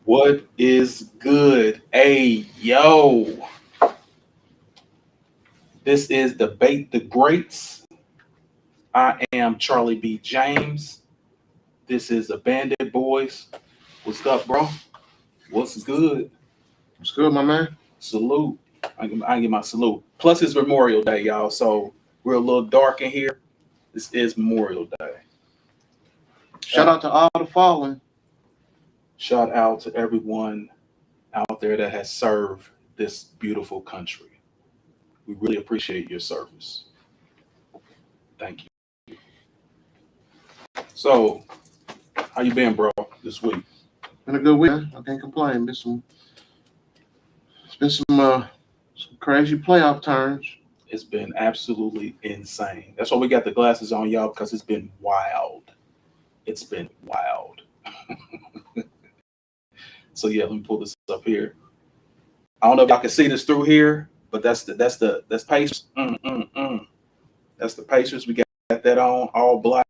What is good? Hey, yo. This is Debate the Greats. I am Charlie B. James. This is the Bandit Boys. What's up, bro? What's good? What's good, my man? Salute. I get my salute. Plus, it's Memorial Day, y'all. So we're a little dark in here. This is Memorial Day. Shout out to all the fallen. Shout out to everyone out there that has served this beautiful country. We really appreciate your service. Thank you. So, how you been, bro, this week? Been a good week. I can't complain. It's been some crazy playoff turns. It's been absolutely insane. That's why we got the glasses on, y'all, because it's been wild. It's been wild. So yeah, let me pull this up here. I don't know if y'all can see this through here, but that's Pacers. That's the Pacers. We got that on, all black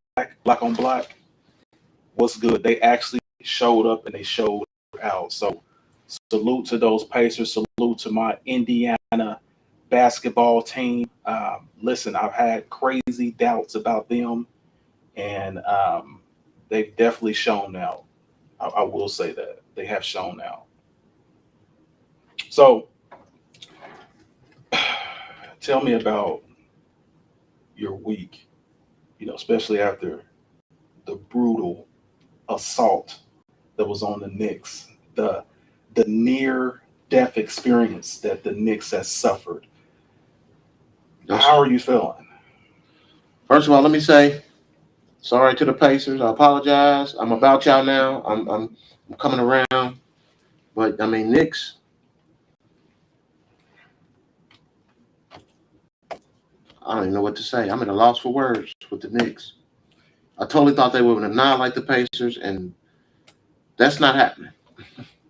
on black. What's good? They actually showed up and they showed out. So salute to those Pacers. Salute to my Indiana basketball team. Listen, I've had crazy doubts about them, and they've definitely shown out. I will say that they have shown out. So tell me about your week, especially after the brutal assault that was on the Knicks, the near death experience that the Knicks has suffered. How are you feeling? First of all, let me say sorry to the Pacers. I apologize. I'm about y'all now. I'm coming around. But I mean, Knicks. I don't even know what to say. I'm at a loss for words with the Knicks. I totally thought they would annihilate the Pacers, and that's not happening.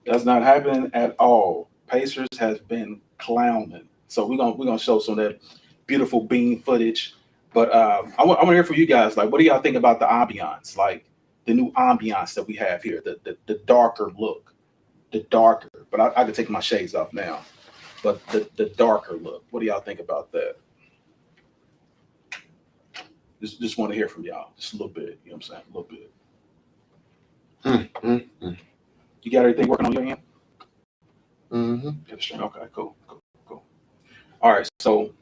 That's not happening at all. Pacers has been clowning. So we're gonna show some of that beautiful beam footage. But I want to hear from you guys. Like, what do y'all think about the ambiance? Like the new ambiance that we have here, the darker look, the darker. But I can take my shades off now. But the darker look. What do y'all think about that? Just want to hear from y'all, just a little bit. You know what I'm saying? A little bit. You got everything working on your end? Mm-hmm. Okay, cool. All right, so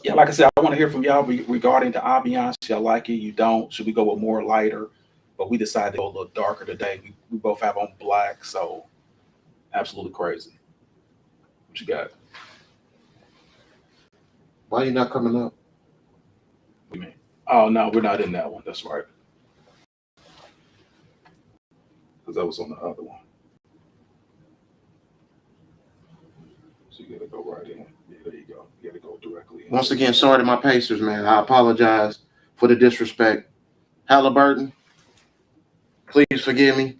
yeah, like I said, I want to hear from y'all regarding the ambiance. Y'all like it? You don't? Should we go with more lighter? But we decided to go a little darker today. We both have on black, so absolutely crazy. What you got? Why are you not coming up? What do you mean? Oh no, we're not in that one. That's right. Because that was on the other one. So you gotta go right in. Yeah, there you go. You gotta go directly in. Once again, sorry to my Pacers, man. I apologize for the disrespect. Halliburton, please forgive me.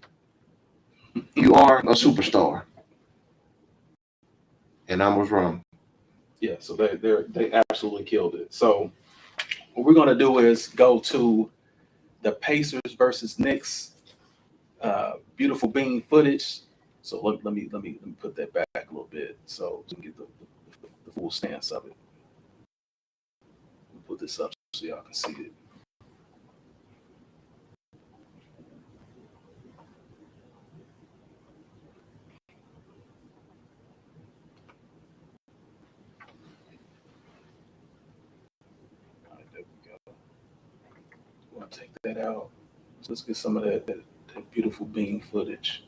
You are a superstar. And I was wrong. Yeah, so they absolutely killed it. So what we're gonna do is go to the Pacers versus Knicks. Beautiful beam footage. So let me put that back a little bit so we can get the full stance of it. Put this up so y'all can see it. take that out. So let's get some of that beautiful bean footage.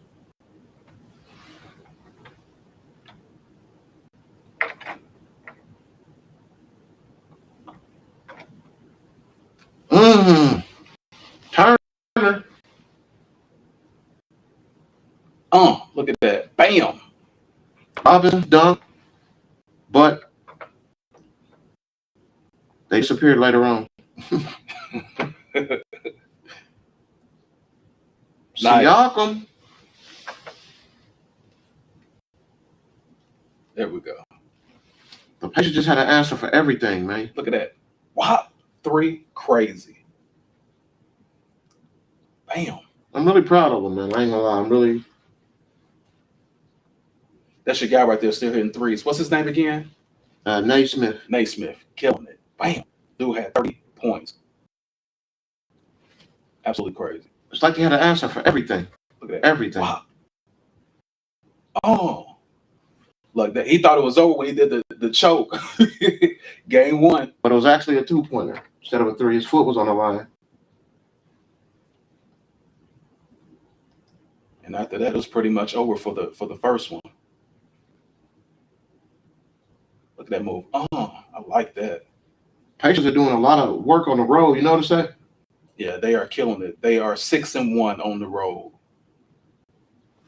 Turner. Look at that. Bam. Robinson dunk, but they disappeared later on. Nice. Siakam. There we go. The Pacers just had an answer for everything, man. Look at that. Wow. 3 crazy. Bam. I'm really proud of them, man. I ain't gonna lie. I'm really. That's your guy right there still hitting threes. What's his name again? Naismith. Naismith. Killing it. Bam. Dude had 30 points. Absolutely crazy. It's like they had an answer for everything. Look at that. Everything. Wow. Oh. Look, he thought it was over when he did the choke. Game 1. But it was actually a 2-pointer instead of a 3. His foot was on the line. And after that, it was pretty much over for the first one. Look at that move. I like that. Pacers are doing a lot of work on the road. You notice that? Yeah, they are killing it. They are 6-1 on the road.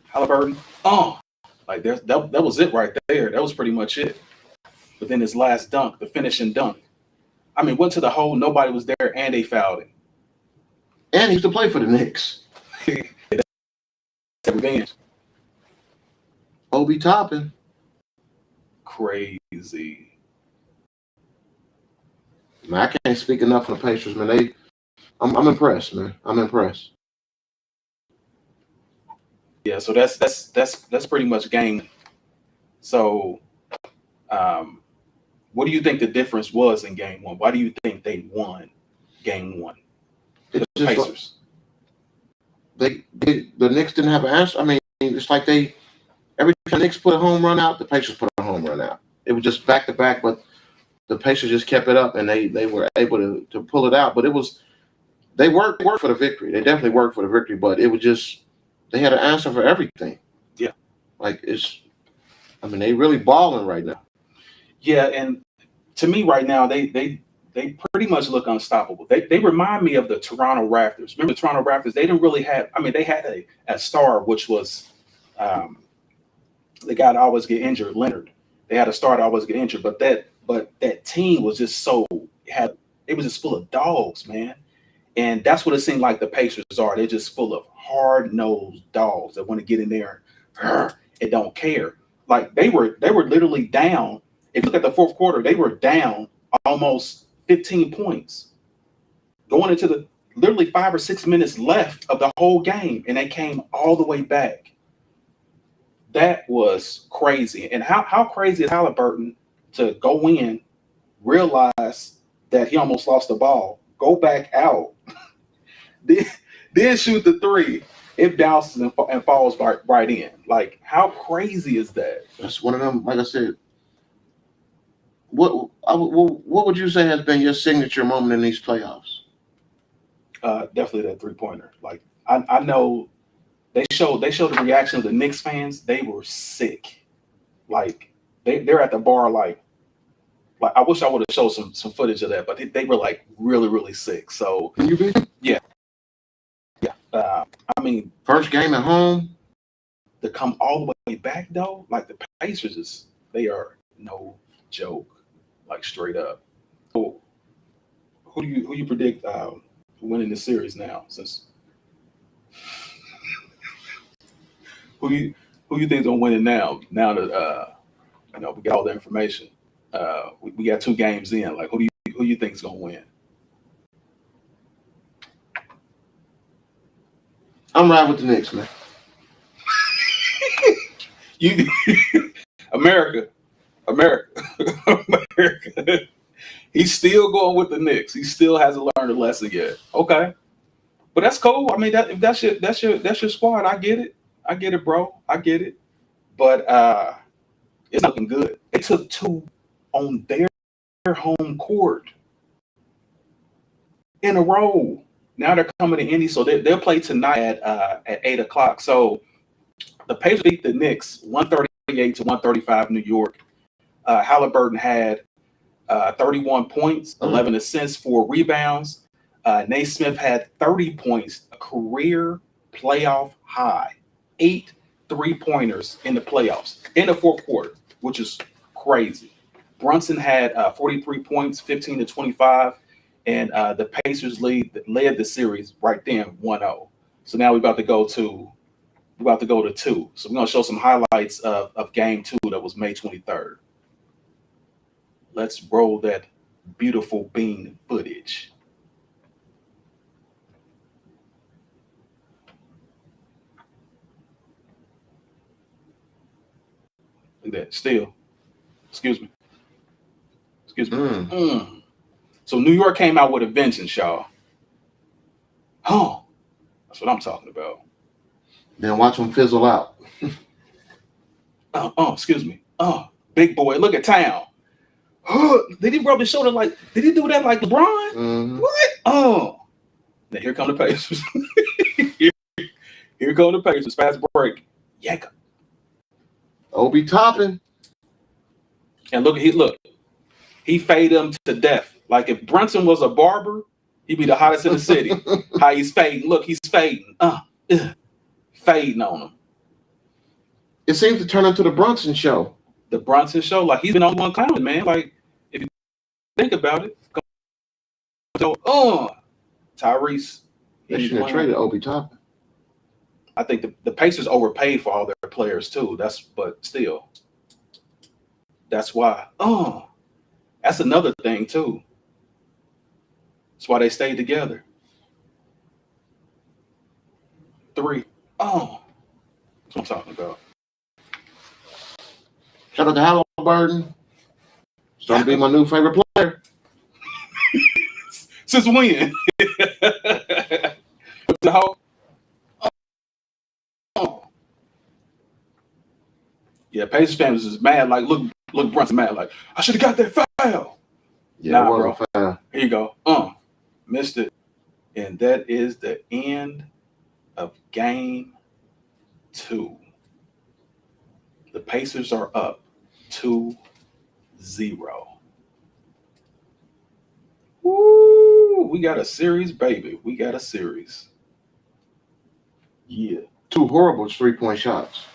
Halliburton. Like that was it right there. That was pretty much it. But then his last dunk, the finishing dunk. I mean, went to the hole. Nobody was there, and they fouled him. And he used to play for the Knicks. Revenge. Obi Toppin. Crazy. Man, I can't speak enough for the Pacers, man. I'm impressed, man. I'm impressed. Yeah, so that's pretty much game. So, what do you think the difference was in game 1? Why do you think they won game 1? It's The just Pacers. The Knicks didn't have an answer. I mean, it's like every time the Knicks put a home run out, the Pacers put a home run out. It was just back to back, but the Pacers just kept it up and they were able to pull it out. But they worked for the victory. They definitely worked for the victory, but it was just they had an answer for everything. Yeah. Like they really balling right now. Yeah, and to me right now, they pretty much look unstoppable. They remind me of the Toronto Raptors. Remember the Toronto Raptors? They didn't really have. I mean, they had a star, which was the guy that always get injured, Leonard. They had a star that always get injured, but that team was just it was just full of dogs, man. And that's what it seemed like the Pacers are. They're just full of hard-nosed dogs that want to get in there and don't care. Like they were literally down. If you look at the fourth quarter, they were down almost 15 points. Going into the literally 5 or 6 minutes left of the whole game, and they came all the way back. That was crazy. And how crazy is Halliburton to go in, realize that he almost lost the ball, go back out, then shoot the 3. It bounces and falls right in. Like, how crazy is that? That's one of them. Like I said, what would you say has been your signature moment in these playoffs? Definitely that 3-pointer. Like, I know they showed the reaction of the Knicks fans. They were sick. Like they're at the bar like I wish I would have showed some footage of that, but they were like really, really sick. So Can you beat? Yeah. I mean, First game at home. To come all the way back though, like the Pacers they are no joke. Like straight up. So who you predict winning the series now? Since who you think gonna win it now? Now that we got all the information. We got 2 games in. Like who you think is gonna win? I'm riding with the Knicks, man. You America. He's still going with the Knicks. He still hasn't learned a lesson yet. Okay, but that's cool. I mean, if that's your squad, I get it, bro. I get it. But it's not looking good. They took 2 on their home court in a row. Now they're coming to Indy, so they'll play tonight at 8 o'clock. So the Pacers beat the Knicks 138 to 135 New York. Halliburton had 31 points, 11 assists, 4 rebounds. Naismith had 30 points, a career playoff high, 8 3-pointers in the playoffs in the fourth quarter, which is crazy. Brunson had 43 points, 15 to 25, and the Pacers led the series right then 1-0. So now we're about to go to two. So we're gonna show some highlights of game two that was May 23rd. Let's roll that beautiful bean footage. Look at that. Still. Excuse me. So New York came out with a vengeance, y'all. Huh. That's what I'm talking about. Then watch them fizzle out. Excuse me. Big boy, look at town. Did he rub his shoulder like? Did he do that like LeBron? Mm-hmm. What? Now here come the Pacers. here come the Pacers. Fast break. Yank. Obi Toppin. And look. He faded him to death. Like if Brunson was a barber, he'd be the hottest in the city. How he's fading. Look, he's fading. Fading on him. It seems to turn into the Brunson show. The Brunson show, like he's been on one clowning, man. Like if you think about it, so Tyrese. They should have traded Obi Toppin. I think the Pacers overpaid for all their players too. But still, that's why. That's another thing too. That's why they stayed together. 3. That's what I'm talking about. Shout out to Halliburton. Starting to be my new favorite player. Since when? Yeah, Pacers fans is mad. Like, look, Brunson mad. Like, I should have got that foul. Yeah, bro. Foul. Here you go. Missed it. And that is the end of game 2. The Pacers are up 2-0. Woo! We got a series, baby. We got a series. Yeah. 2 horrible 3-point shots.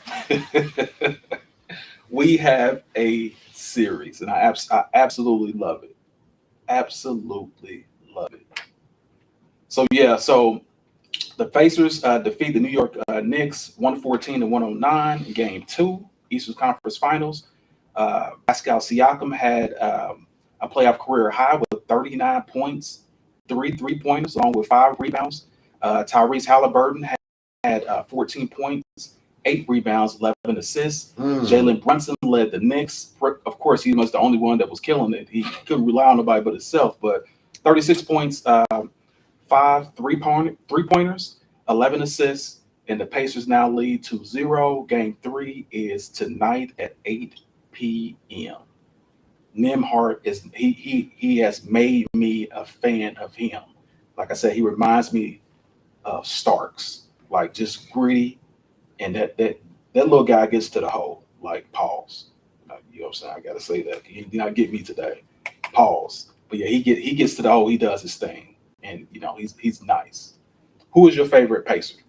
We have a series, and I absolutely love it. Absolutely love it. So the Pacers defeat the New York Knicks 114 to 109 in Game 2, Eastern Conference Finals. Pascal Siakam had a playoff career high with 39 points, 3 3-pointers, along with 5 rebounds. Tyrese Halliburton had 14 points, 8 rebounds, 11 assists. Jalen Brunson led the Knicks. Of course, he was the only one that was killing it. He couldn't rely on nobody but himself. But 36 points, 5 3-pointers, 11 assists, and the Pacers now lead 2-0. Game 3 is tonight at 8 p.m. Nembhard he has made me a fan of him. Like I said, he reminds me of Starks, like just gritty, and that little guy gets to the hole. Like pause. You know what I'm saying? I gotta say that. He did not get me today. Pause. But yeah, he gets to the hole. He does his thing, and he's nice. Who is your favorite Pacer?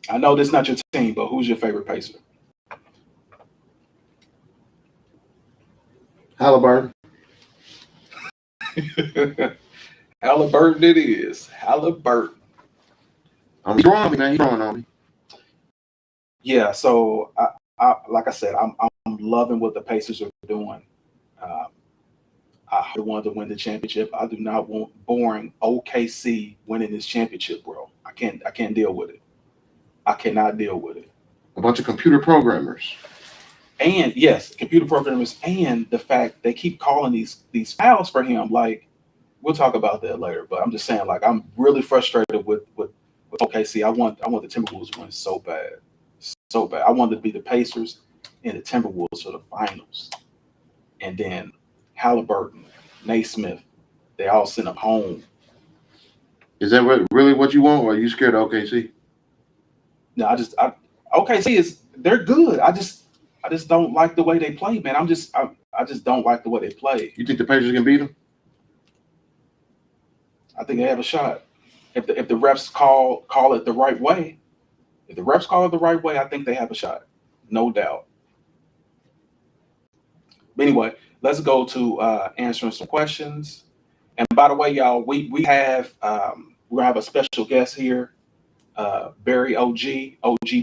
I know this is not your team, but who's your favorite Pacer? Halliburton. Halliburton it is. Halliburton. He's throwing on me, man. He's throwing on me. Yeah, so I like I said, I'm loving what the Pacers are doing. I want to win the championship. I do not want boring OKC winning this championship, bro. I can't deal with it. I cannot deal with it. A bunch of computer programmers. And yes, computer programmers, and the fact they keep calling these fouls for him. Like, we'll talk about that later. But I'm just saying, like, I'm really frustrated with OKC. I want the Timberwolves to win so bad. So bad. I want it to be the Pacers and the Timberwolves for the finals. And then Halliburton, Naismith, they all sent them home Is that really what you want, or are you scared of OKC? No, OKC they're good. I just don't like the way they play, man. I just don't like the way they play. You think the Pacers can beat them? I think they have a shot if the refs call it the right way. If the refs call it the right way, I think they have a shot, no doubt. But anyway, let's go to answering some questions. And by the way, y'all, we have we're gonna have a special guest here, Barry OG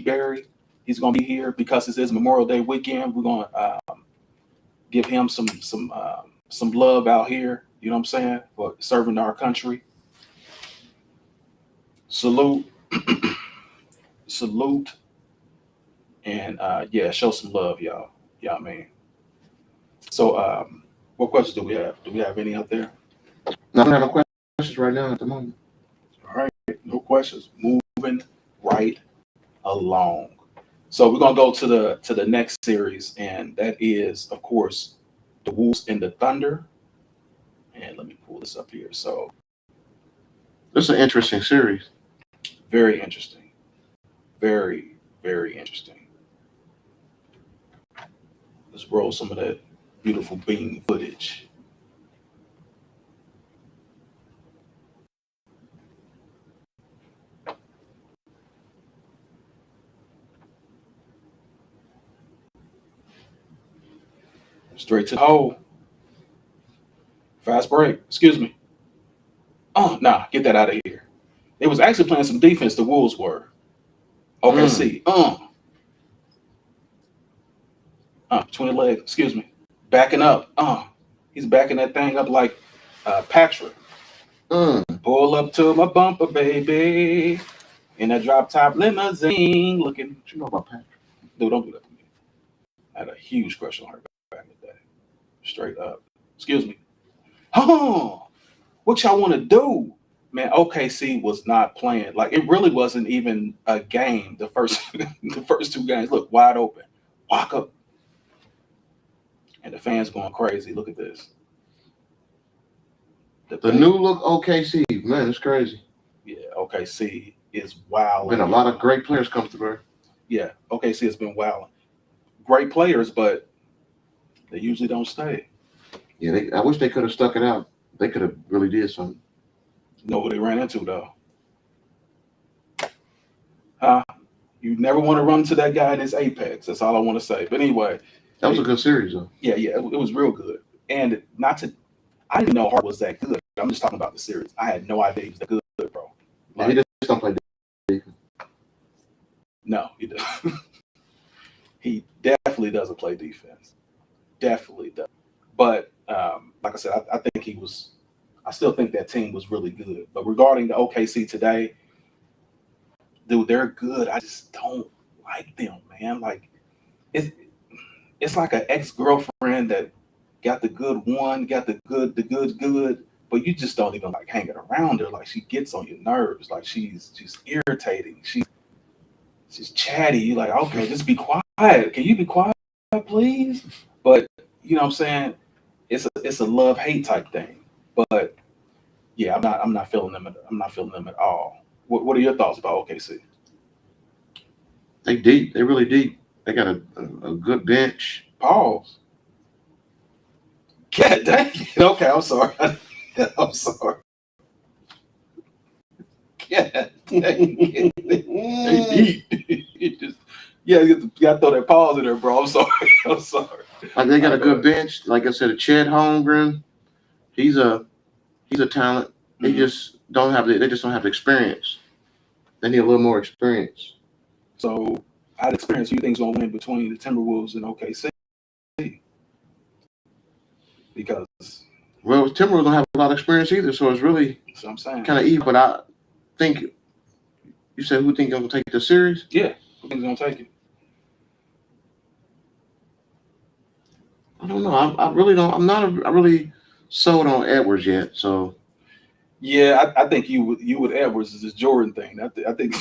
Barry. He's gonna be here because this is Memorial Day weekend. We're gonna give him some love out here. You know what I'm saying, for serving our country. Salute, salute, and yeah, show some love, y'all. Y'all, man. So, what questions do we have? Do we have any out there? No, I don't have no questions right now at the moment. All right, no questions. Moving right along. So we're gonna go to the next series, and that is, of course, the Wolves and the Thunder. And let me pull this up here. So This is an interesting series. very interesting, very very interesting. Let's roll some of that beautiful beam footage. Straight to the hole. Fast break. Excuse me. Oh, nah, get that out of here. They was actually playing some defense, the Wolves were. Okay, see. Between the legs, excuse me. Backing up. He's backing that thing up like Patrick. Pull up to my bumper, baby. In a drop top limousine. Looking. What you know about Patrick? Dude, don't do that to me. I had a huge crush on her back in the day. Straight up. Excuse me. Oh, what y'all want to do? Man, OKC was not playing. Like, it really wasn't even a game. The first the first two games. Look, wide open. Walk up. And the fans going crazy. Look at this. The new look OKC, man, it's crazy. Yeah, OKC is wild. Been a lot of great players come through. Yeah, OKC has been wild. Great players, but they usually don't stay. Yeah, I wish they could have stuck it out. They could have really did something. You know what they ran into though? You never want to run to that guy in his apex. That's all I want to say. But anyway, that was a good series though. Yeah, it was real good. And I didn't know Hart was that good. I'm just talking about the series. I had no idea he was that good, bro. Like, he just don't play defense. No, he doesn't. He definitely doesn't play defense. Definitely does. But like I said, I think I still think that team was really good. But regarding the OKC today, dude, they're good. I just don't like them, man. Like it's like an ex-girlfriend that got the good one, got the good, but you just don't even like hanging around her. Like, she gets on your nerves. Like, she's irritating. She's chatty. You're like, okay, just be quiet. Can you be quiet, please? But you know what I'm saying? It's a love-hate type thing. But yeah, I'm not feeling them. I'm not feeling them at all. What are your thoughts about OKC? They deep. They really deep. They got a good bench. Pause. God dang. Okay, I'm sorry. I'm sorry. God dang. They deep. You gotta throw that pause in there, bro. I'm sorry. I'm sorry. Like, they got a good bench. Like I said, a Chet Holmgren. He's a talent. They just don't have the experience. They need a little more experience. So, out of experience, who you think's gonna win between the Timberwolves and OKC? Because Timberwolves don't have a lot of experience either, so it's really kind of even. But I think you said who think gonna take the series? Yeah, who think's gonna take it? I don't know. I really don't. I'm not really sold on Edwards yet. So yeah, I think you with Edwards is this Jordan thing. I think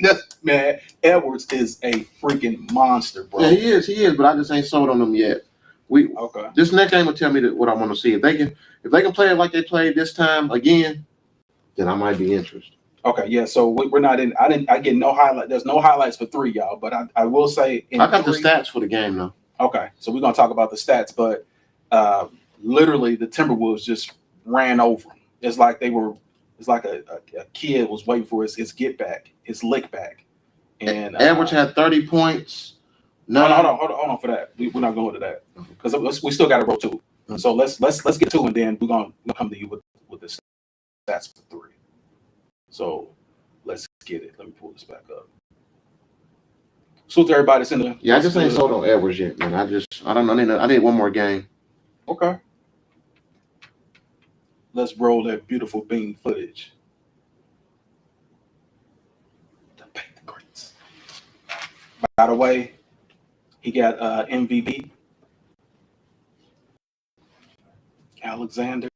that's, man. Edwards is a freaking monster, bro. Yeah, he is. But I just ain't sold on him yet. This next game will tell me what I want to see. If they can play it like they played this time again, then I might be interested. Okay, yeah. So we're not in. I get no highlight. There's no highlights for 3, y'all. But I will say I got the 3, stats for the game though. Okay, so we're gonna talk about the stats, but literally the Timberwolves just ran over them. It's like they were. It's like a kid was waiting for his get back, his lick back. And Edwards had 30 points. Hold on for that. We're not going to that because we still got to roll 2. So let's get 2, and then we're gonna come to you with the stats for 3. So let's get it. Let me pull this back up. So to everybody that's in the I just ain't sold on Edwards yet, man. I don't know. I need one more game. Okay. Let's roll that beautiful bean footage. The paint the greats. By the way, he got MVP. Alexander.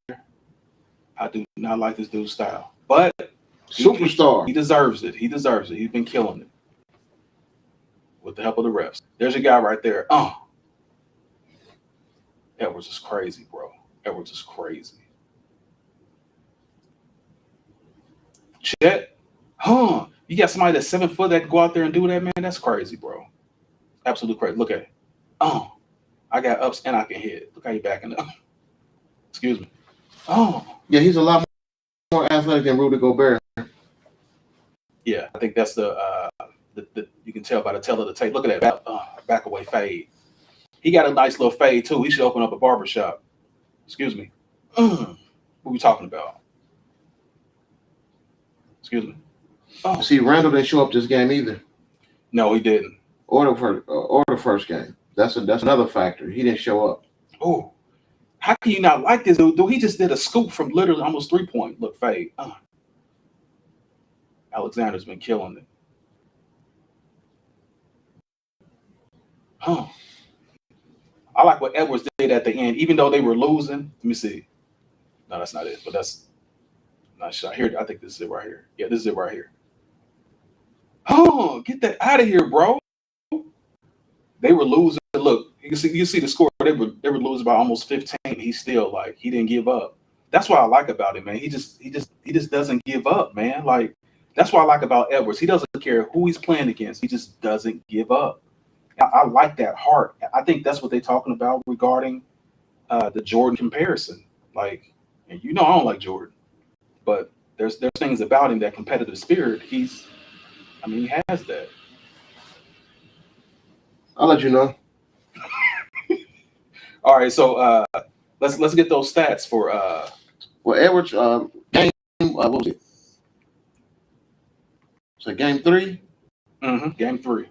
I do not like this dude's style, but Superstar. He deserves it. He deserves it. He's been killing it with the help of the refs. There's a guy right there. Edwards is crazy, bro. Edwards is crazy. Chet, you got somebody that's 7 foot that can go out there and do that, man. That's crazy, bro. Absolutely crazy. Look at it. I got ups and I can hit. Look how you backing up. Excuse me. Yeah, he's a lot more athletic than Rudy Gobert. Yeah, I think that's the you can tell by the tail of the tape. Look at that back away fade. He got a nice little fade too. He should open up a barbershop. Excuse me. What are we talking about? Excuse me. See, Randall didn't show up this game either. No, he didn't. Or the first game. That's another factor. He didn't show up. Oh, how can you not like this dude? He just did a scoop from literally almost 3-point. Look, fade. Alexander's been killing it. I like what Edwards did at the end, even though they were losing. Let me see. No, that's not it. But that's not shot here. I think this is it right here. Yeah, this is it right here. Get that out of here, bro. They were losing. Look, you see the score. They were losing by almost 15. He's still he didn't give up. That's what I like about him, man. He just doesn't give up, man. Like that's what I like about Edwards. He doesn't care who he's playing against. He just doesn't give up. I like that heart. I think that's what they're talking about regarding the Jordan comparison. Like, and I don't like Jordan, but there's things about him, that competitive spirit. He has that. I'll let you know. All right, so let's get those stats for well, Edwards game what was it? So game 3? Game 3.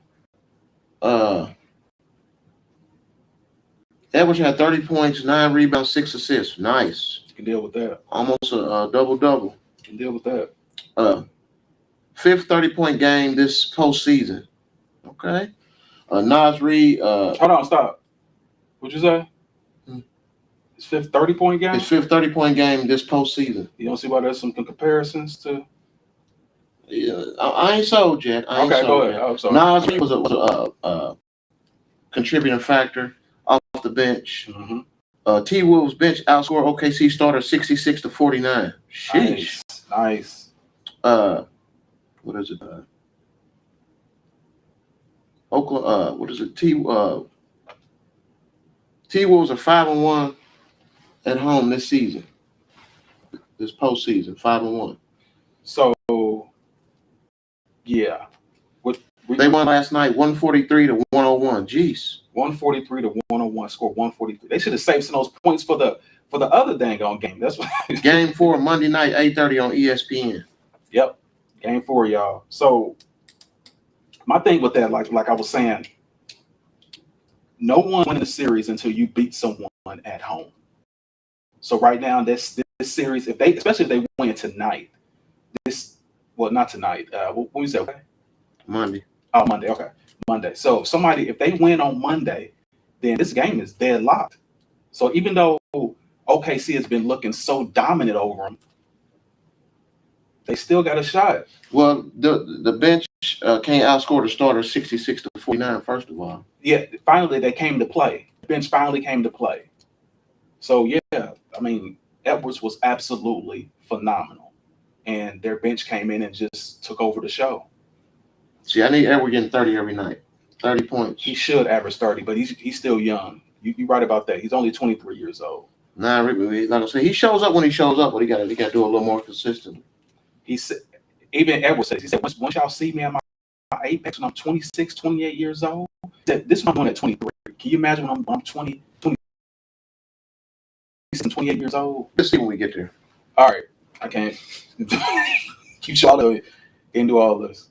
Edwards had 30 points, 9 rebounds, 6 assists. Nice. You can deal with that. Almost a double-double. You can deal with that. 5th 30-point game this postseason. Okay. Nas Reed. Hold on, stop. What'd you say? His 5th 30-point game? His 5th 30-point game this postseason. You don't see why there's some comparisons to? Yeah, I ain't sold yet. Okay, go ahead. I'm sorry. Nas Reed was a contributing factor off the bench. T Wolves bench outscored OKC starter 66-49. Sheesh. Nice. What is it? Oklahoma. What is it? T Wolves are 5-1 at home this season. This postseason, 5-1. So, yeah. They won last night, 143-101. Jeez. 143-101. Scored 143. They should have saved some of those points for the other dang on game. That's what. Game 4 Monday night, 8:30 on ESPN. Yep. Game 4, y'all. So my thing with that, like I was saying, no one wins the series until you beat someone at home. So right now, this series, especially if they win tonight, not tonight. What we say? Okay. Monday. Oh, Monday. Okay. Monday. So if they win on Monday, then this game is deadlocked. So even though OKC has been looking so dominant over them, they still got a shot. Well, the bench can't outscore the starter 66-49, first of all. Yeah, finally they came to play. The bench finally came to play. So, yeah, Edwards was absolutely phenomenal. and their bench came in and just took over the show. See, I need Edward getting 30 every night. 30 points. He should average 30, but he's still young. You're right about that. He's only 23 years old. Nah, like I said, he shows up when he shows up, but he got to do a little more consistent. He said, even Edward says, he said, once y'all see me at my apex when I'm 26, 28 years old, he said, this is what I'm doing at 23. Can you imagine when I'm 20, 28 years old? Let's see when we get there. All right. I can't. Keep y'all and do all this.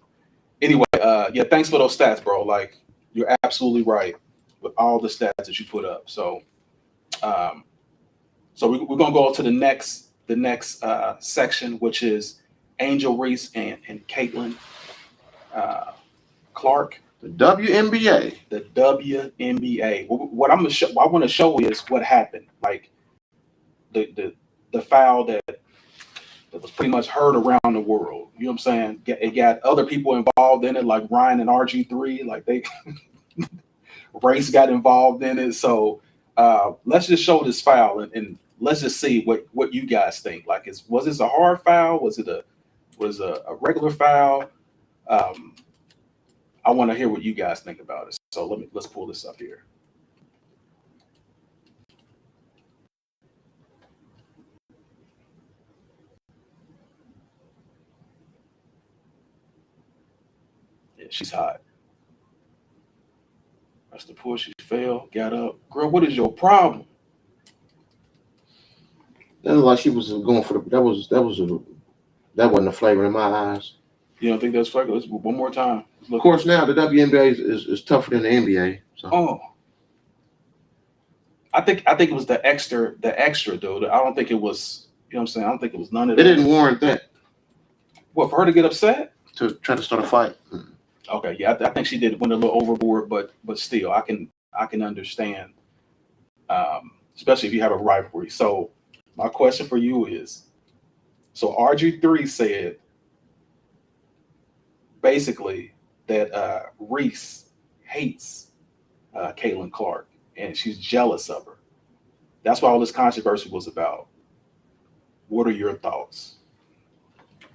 Anyway, yeah, thanks for those stats, bro. Like, you're absolutely right with all the stats that you put up. So, we're gonna go to the next section, which is Angel Reese and Catlin Clark. The WNBA. The WNBA. What I want to show is what happened. Like the foul that was pretty much heard around the world. You know what I'm saying? It got other people involved in it, like Ryan and RG3. Like they race got involved in it. So let's just show this foul and let's just see what you guys think. Like, was this a hard foul? Was it a regular foul? I want to hear what you guys think about it. So let's pull this up here. Yeah, she's hot. That's the push. She fell, got up. Girl, what is your problem? That was like she was going for that wasn't a flavor in my eyes. You don't think that's flagrant? Let's one more time. Of course, now the WNBA is tougher than the NBA. So. Oh, I think it was the extra dude. I don't think it was. You know what I'm saying? I don't think it was none of that. It didn't warrant that. What, for her to get upset? To try to start a fight. Okay, yeah, I think she went a little overboard, but still, I can understand, especially if you have a rivalry. So my question for you is, so RG3 said basically that Reese hates Catlin Clark and she's jealous of her. That's what all this controversy was about. What are your thoughts?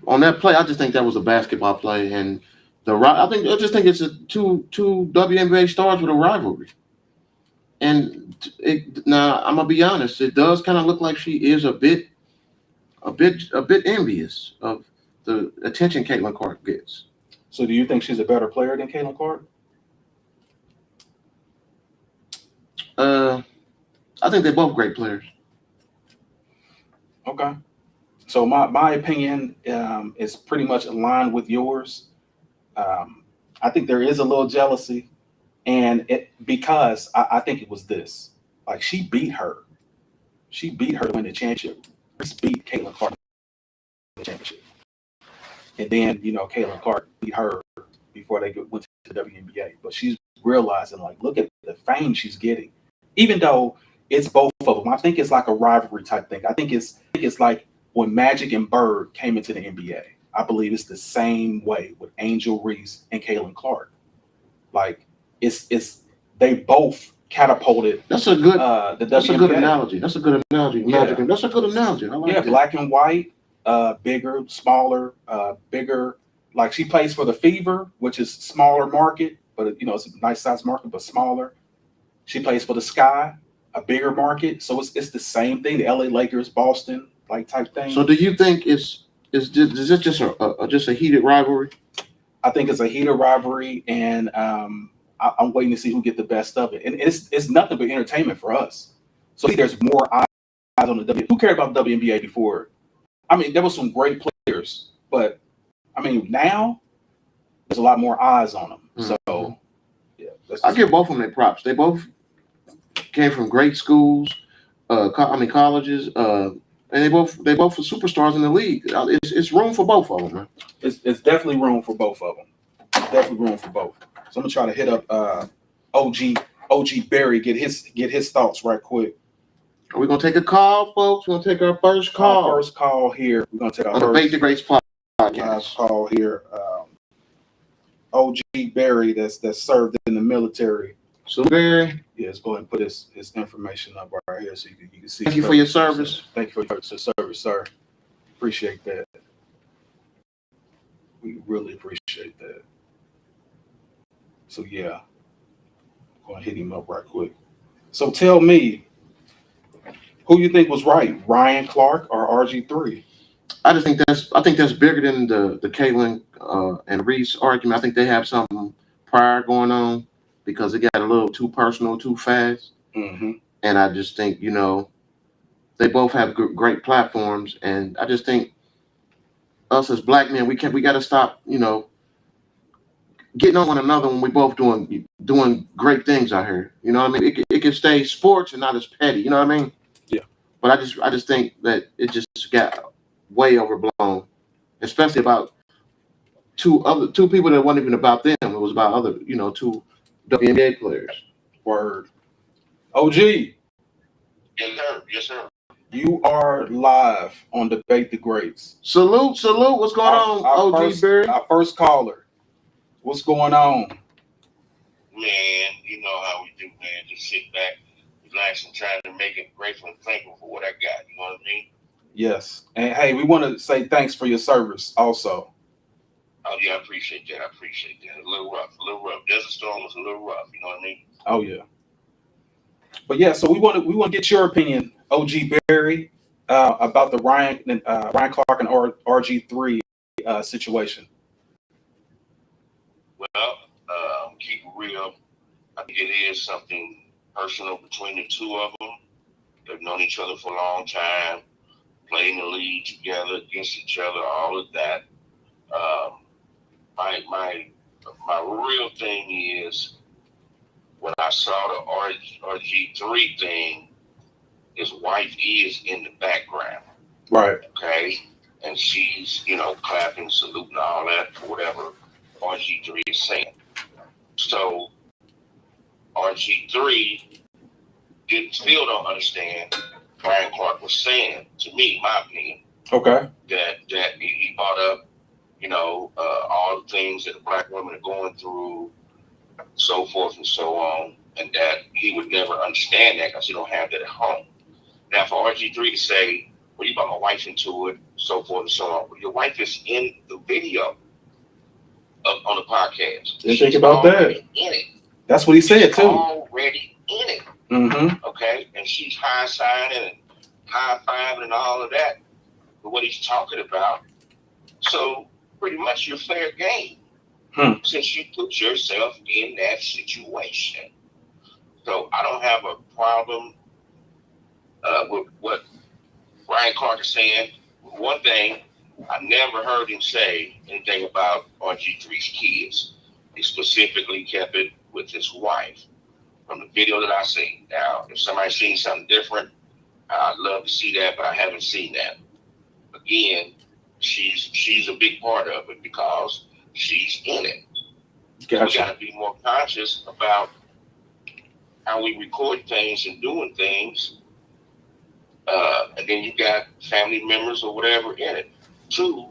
On that play, I just think that was a basketball play, and I just think it's two WNBA stars with a rivalry. And now I'm gonna be honest, it does kind of look like she is a bit envious of the attention Catlin Clark gets. So do you think she's a better player than Catlin Clark? I think they're both great players. Okay. So my opinion is pretty much aligned with yours. I think there is a little jealousy, and because I think it was this. Like, she beat her. She beat her to win the championship. Reese beat Catlin Clark in the championship. And then, Catlin Clark beat her before they went to the WNBA. But she's realizing, like, look at the fame she's getting. Even though it's both of them. I think it's like a rivalry type thing. I think it's like when Magic and Bird came into the NBA. I believe it's the same way with Angel Reese and Catlin Clark. Like, it's they both catapulted. That's a good that's a good analogy. That's a good analogy. Magic. Yeah. That's a good analogy. I like that. Black and white, bigger, smaller, bigger. Like, she plays for the Fever, which is smaller market, but it's a nice size market, but smaller. She plays for the Sky, a bigger market. So it's the same thing. The LA Lakers, Boston, like type thing. So do you think is this just a heated rivalry? I think it's a heated rivalry, and I'm waiting to see who get the best of it. And it's nothing but entertainment for us. So there's more eyes on the WNBA. Who cared about the WNBA before? I mean, there was some great players, but I mean, now there's a lot more eyes on them. Mm-hmm. So yeah, I give both of them their props. They both came from great schools, colleges, and they both were superstars in the league. It's room for both of them, man. It's definitely room for both of them. Definitely room for both. So I'm gonna try to hit up OG Barry, get his thoughts right quick. Are we gonna take a call, folks? We're gonna take our first call. Our first call here. We're gonna take our Debate the Greats podcast. Call here. OG Barry, that's served in the military. So Barry, let's go ahead and put his information up right here so you can see. Thank you for your service. Thank you for your service, sir. Appreciate that. We really appreciate that. So yeah, go and hit him up right quick. So tell me, who you think was right, Ryan Clark or RG3? I think that's bigger than the Catlin and Reese argument. I think they have something prior going on because it got a little too personal too fast. Mm-hmm. And I just think they both have great platforms, and I just think us as black men we got to stop getting on one another when we both doing great things out here. You know what I mean? It can stay sports and not as petty. You know what I mean? Yeah. But I just think that it just got way overblown, especially about two people that wasn't even about them. It was about other two WNBA players. Word. OG, Yes, sir. Yes, sir. you are live on Debate the Greats. Salute. What's going on, OG Barry? Our first caller. What's going on? Man, you know how we do, man. Just sit back, relax, and try to make it grateful and thankful for what I got. You know what I mean? Yes. And hey, we want to say thanks for your service also. Oh, yeah, I appreciate that. A little rough. Desert Storm was a little rough. You know what I mean? Oh yeah. But yeah, so we want to get your opinion, OG Barry, about the Ryan Clark and RG3 situation. Well, keep it real. I think it is something personal between the two of them. They've known each other for a long time, played in the league together against each other, all of that. My real thing is when I saw the RG3 thing, his wife is in the background, Right. okay? And she's, clapping, saluting, all that, for whatever RG3 is saying. So RG3 still don't understand Brian Clark was saying, to me, my opinion, Okay. that he brought up, all the things that the black women are going through, so forth and so on, and that he would never understand that because he don't have that at home. Now, for RG3 to say, well, you brought my wife into it, so forth and so on. Well, your wife is in the video on the podcast. Didn't think about that. In it. That's what he said She's too. already in it. Mm-hmm. Okay, and she's high signing and high fiving and all of that for what he's talking about. So pretty much you're fair game since you put yourself in that situation. So I don't have a problem with what Ryan Clark is saying. One thing, I never heard him say anything about RG3's kids. He specifically kept it with his wife from the video that I seen. Now, if somebody's seen something different, I'd love to see that, but I haven't seen that. Again, she's a big part of it because she's in it. Gotcha. We got to be more conscious about how we record things and doing things. And then you got family members or whatever in it. Two,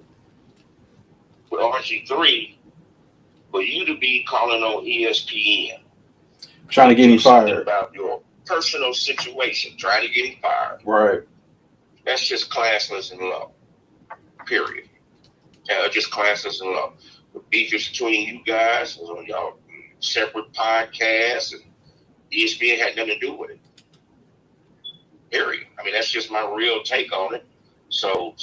with RG3, for you to be calling on ESPN, trying to get him fired about your personal situation, trying to get him fired. Right. That's just classless and low. Period. Just classless and low. The beef is between you guys on y'all separate podcasts, and ESPN had nothing to do with it. Period. I mean, that's just my real take on it. So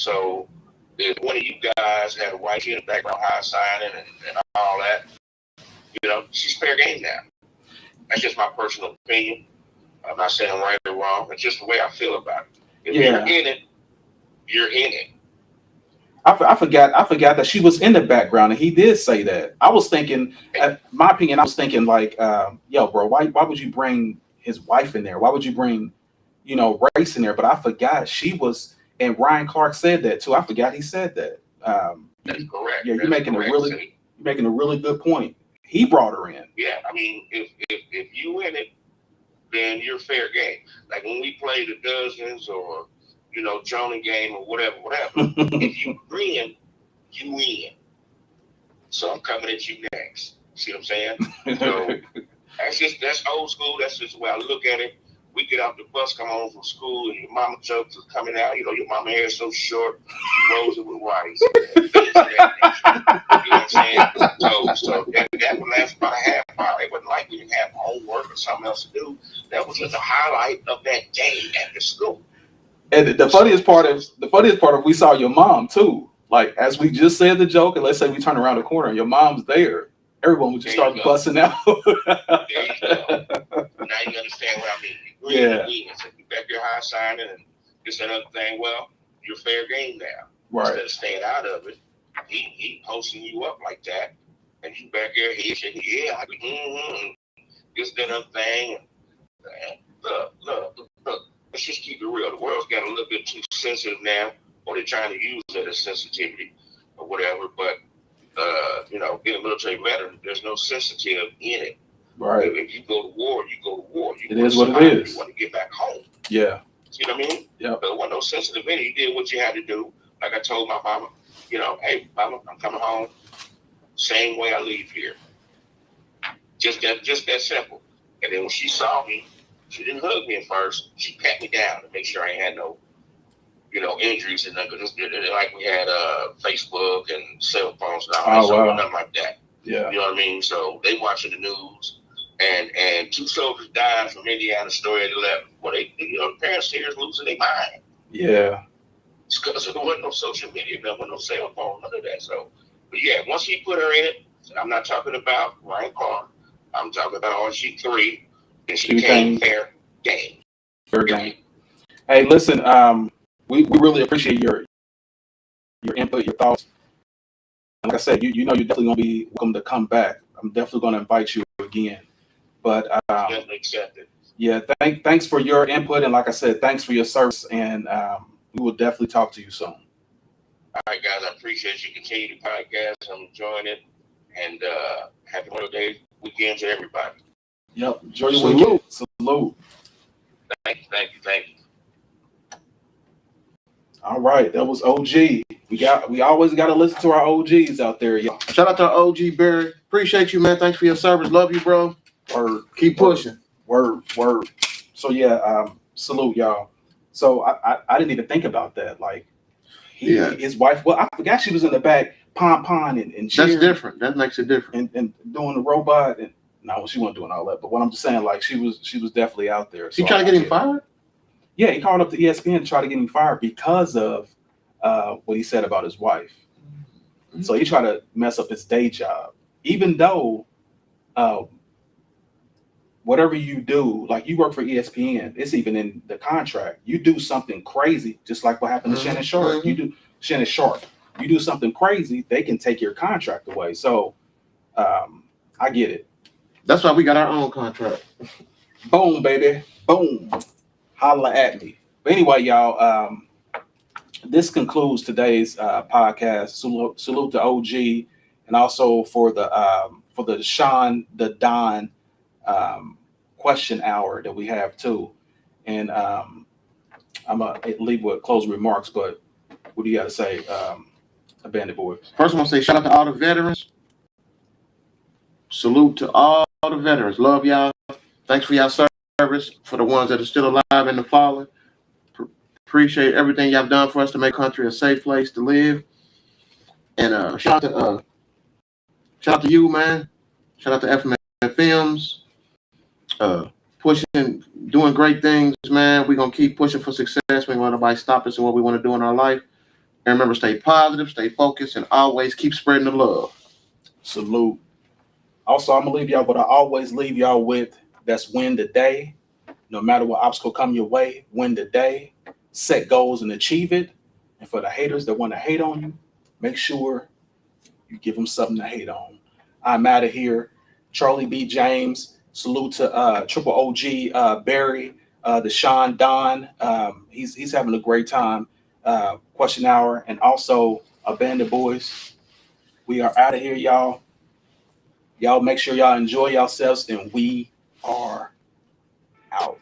if one of you guys had a wife in the background high signing and all that, she's fair game now. That's just my personal opinion. I'm not saying right or wrong. It's just the way I feel about it. If you're in it, you're in it. I forgot that she was in the background, and he did say that. I was thinking, my opinion, I was thinking like, yo, bro, why would you bring his wife in there? Why would you bring, race in there? But I forgot she was, and Ryan Clark said that too. I forgot he said that. That's correct. Yeah, you're making a really good point. He brought her in. Yeah, I mean, if you in it, then you're fair game. Like when we play the dozens or Jonah game or whatever. If you win, you win. So I'm coming at you next. See what I'm saying? So that's old school. That's just the way I look at it. we get off the bus, come home from school, and your mama jokes is coming out. You know, your mama hair is so short, she rolls it with rice. Things of that nature. You know what I'm saying? So that would last about a half hour. It wasn't like we didn't have homework or something else to do. That was just the highlight of that day at the school. And the funniest part is we saw your mom too. Like as we just said the joke, and let's say we turn around the corner and your mom's there, everyone would just start busting out. There you go. Now you understand what I mean. Yeah. You back your high signing and this and other thing. Well, you're fair game now. Right. Instead of staying out of it, he posting you up like that, and you back there, he shaking, yeah, this that other thing. Look. Let's just keep it real. The world's got a little bit too sensitive now, or they're trying to use it as sensitivity or whatever. But being a military veteran, there's no sensitive in it. Right. If you go to war, you go to war. It is what it is. You want to get back home. Yeah. You know what I mean? Yeah. There wasn't no sensitive in it. You did what you had to do. Like I told my mama, hey, mama, I'm coming home. Same way I leave here. Just that simple. And then when she saw me, she didn't hug me at first. She pat me down to make sure I ain't had no, injuries and nothing. Like we had Facebook and cell phones and all that. So nothing like that. Yeah. You know what I mean? So they watching the news, and 2 soldiers died from Indiana story at 11. Well, the parents here is losing their mind. Yeah. It's because there wasn't no social media, there wasn't no cell phone, none of that. So, but yeah, once he put her in it, I'm not talking about Ryan Clark. I'm talking about RG3, and she became fair game. Fair game. Hey, listen, we really appreciate your input, your thoughts. And like I said, you're definitely gonna be welcome to come back. I'm definitely gonna invite you again. But Definitely accepted. Yeah, thanks for your input, and like I said, thanks for your service, and we will definitely talk to you soon. All right, guys, I appreciate you. Continue the podcast. I'm enjoying it, and happy Memorial Day weekend to everybody. Yep, enjoy your weekend. Salute. Thank you. All right, that was OG. We always got to listen to our OGs out there, y'all. Shout out to our OG Barry. Appreciate you, man. Thanks for your service. Love you, bro. Word. Keep pushing. Word. So yeah, salute y'all. So I didn't even think about that. Like his wife. Well, I forgot she was in the back, pon and cheering. That's different. That makes it different. And doing the robot. And no, she wasn't doing all that. But what I'm just saying, like she was definitely out there. So he tried to get him fired? Yeah, he called up to ESPN to try to get him fired because of what he said about his wife. Mm-hmm. So he tried to mess up his day job, even though whatever you do, like you work for ESPN, it's even in the contract. You do something crazy, just like what happened to Shannon Sharp. You do something crazy, they can take your contract away. So I get it. That's why we got our own contract. Boom, baby. Boom. Holla at me. But anyway, y'all, this concludes today's podcast. Salute to OG, and also for the Sean the Don question hour that we have too. And I'm gonna leave with closing remarks. But what do you got to say, Bandit Boys? First, I want to say shout out to all the veterans. Salute to all the veterans. Love y'all. Thanks for y'all service. For the ones that are still alive and the fallen, appreciate everything y'all done for us to make country a safe place to live. And shout out to you, man. Shout out to FMN Films. Pushing, doing great things, man. We're gonna keep pushing for success. We don't want nobody stop us in what we want to do in our life. And remember, stay positive, stay focused, and always keep spreading the love. Salute. Also, I'm gonna leave y'all, but I always leave y'all with. That's win the day. No matter what obstacle come your way, win the day. Set goals and achieve it. And for the haters that want to hate on you, make sure you give them something to hate on. I'm out of here. Charlie B. James. Salute to Triple OG Barry, the Sean Don. He's having a great time. Question hour, and also Bandit Boys. We are out of here, y'all. Y'all make sure y'all enjoy yourselves, and we are out.